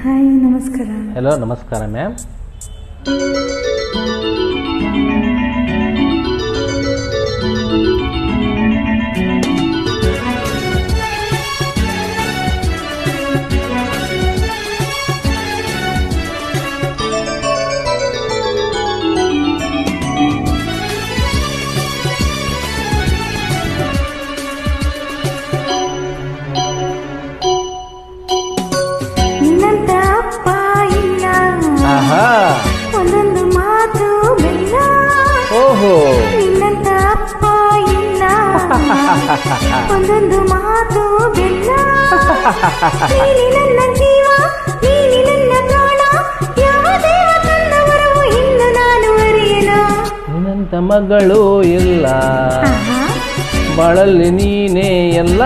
Hi, ನಮಸ್ಕಾರ. Hello, ನಮಸ್ಕಾರ ma'am. ನಿನ್ನಂತ ಅಪ್ಪ ಇಲ್ಲ, ಒಂದೊಂದು ಮಾತು ಬೆಲ್ಲ. ಓಹೋ, ನಿನ್ನಂತ ಅಪ್ಪ ಇಲ್ಲ, ಒಂದೊಂದು ಮಾತು ಬೆಲ್ಲ. ನೀನಿ ನನ್ನ ಜೀವ, ನೀನಿ ನನ್ನ ಪ್ರಾಣ, ಯಾವ ದೇವ ತಂದವರು ಇನ್ನು ನಾನು ಅರಿಯಲು. ನಿನ್ನಂತ ಮಗಳು ಇಲ್ಲ, ಬಾಳಲ್ಲಿ ನೀನೇ ಎಲ್ಲ.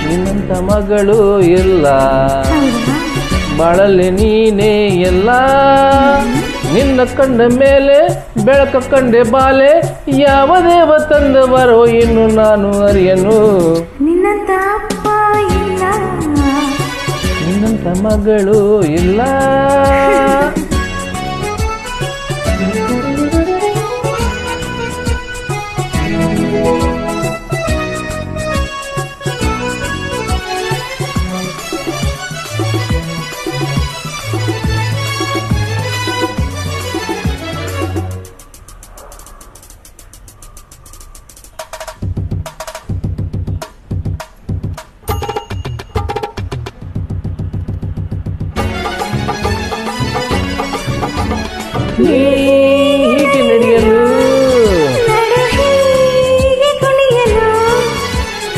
ನಿನ್ನಂತ ಮಗಳು ಇಲ್ಲ, ಬಾಳಲ್ಲಿ ನೀನೇ ಎಲ್ಲ. ನಿನ್ನ ಕಂಡ ಮೇಲೆ ಬೆಳಕ ಕಂಡೆ ಬಾಲೆ, ಯಾವ ದೇವ ತಂದವರೋ ಇನ್ನು ನಾನು ಅರಿಯನು. ನಿನ್ನಂತ ಅಪ್ಪ ಇಲ್ಲ, ನಿನ್ನಂತ ಮಗಳು ಇಲ್ಲ. ಹೀಗೆ ನಡೆಯಲು, ನಡು ಹೀಗೆ ಕುಣಿಯಲು,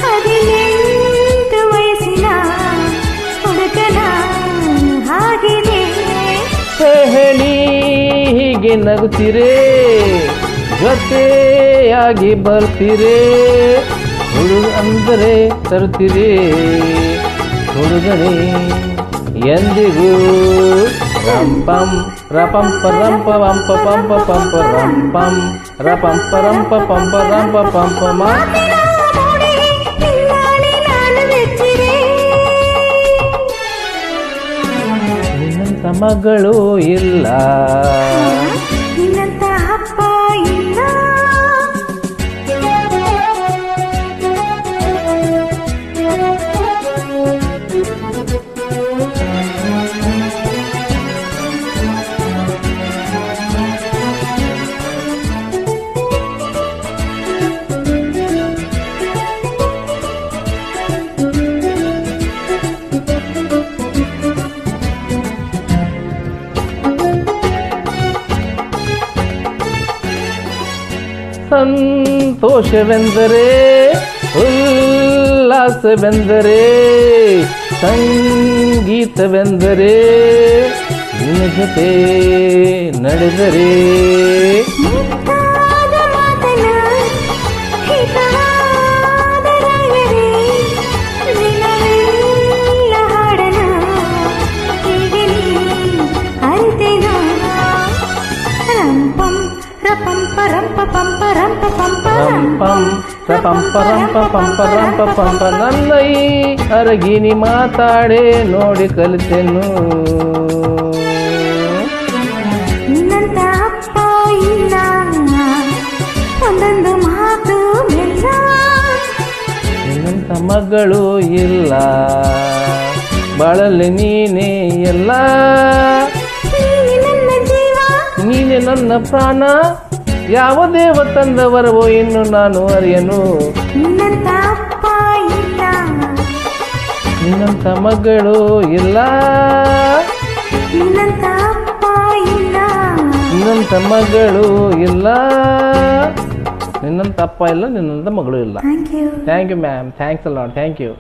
18 ವಯಸ್ಸಿನ ಹುಡುಗನ ಹಾಗೆಯೇ. ಹೇಳಿ ಹೀಗೆ ನಗುತ್ತೀರೇ, ಜೊತೆಯಾಗಿ ಬರ್ತೀರೇ. ಹುಡುಗ ಅಂದರೆ ತರುತ್ತೀರೇ, ಹುಡುಗನೇ ಎಂದಿಗೂ. ರಂಪಂ ರಪಂಪ ರಂಪ ಪಂಪ ಪಂಪ ಪಂಪ ರಂಪಂ ರಪಂಪ ರಂಪ ಪಂಪ ರಂಪ ಪಂಪ ಮಾ. ನಿನ್ನಂತ ಮಗಳು ಇಲ್ಲ, ನಿನ್ನಂತ ಅಪ್ಪ ಇಲ್ಲ. ಸಂತೋಷವೆಂದರೆ, ಉಲ್ಲಾಸವೆಂದರೆ, ಸಂಗೀತವೆಂದರೆ, ನಿನ್ನ ಜೊತೆ ನಡೆದರೆ. ಮುತ್ತಾದ ಮಾತನ ಹಿತವಾದ ರಾಗವೇ, ದಿನವೆಲ್ಲ ಹಾಡನ ಹೀಗೆ ನೀ ಅರಿತೆನೋ. ರಂಪಂ ರಪಂಪ ರಂಪ ಪಂಪ ರಂಪ ಪಂಪ ರಂಪಂ ರಪಂಪ ರಂಪ ಪಂಪ ರಂಪ ಪಂಪ. ನನ್ನ ಈ ಅರಗಿನಿ ಮಾತಾಡೆ ನೋಡಿ ಕಲಿತೆನು. ನಿನ್ನಂತ ಅಪ್ಪ ಇಲ್ಲ, ಒಂದೊಂದು ಮಾತು ಬೆಲ್ಲ. ನಿನ್ನಂತ ಮಗಳು ಇಲ್ಲ, ಬಾಳಲ್ಲಿ ನೀನೇ ಎಲ್ಲ. ನೀನೆ ನನ್ನ ಜೀವ, ನೀನೆ ನನ್ನ ಪ್ರಾಣ, ಯಾವ ದೇವ ತಂದವರವೋ ಇನ್ನು ನಾನು ಅರಿಯನು. ನಿನ್ನಂತ ಅಪ್ಪ ಇಲ್ಲ, ನಿನ್ನಂತ ಮಗಳು ಇಲ್ಲ, ನಿನ್ನಂತ ಅಪ್ಪ ಇಲ್ಲ. ನಿನ್ನಂತ ಮಗಳು ಇಲ್ಲ. ನಿನ್ನಂತ ಅಪ್ಪ ಇಲ್ಲ, ನಿನ್ನಂತ ಮಗಳು ಇಲ್ಲ. Thank you. Thank you ma'am, thanks a lot, thank you.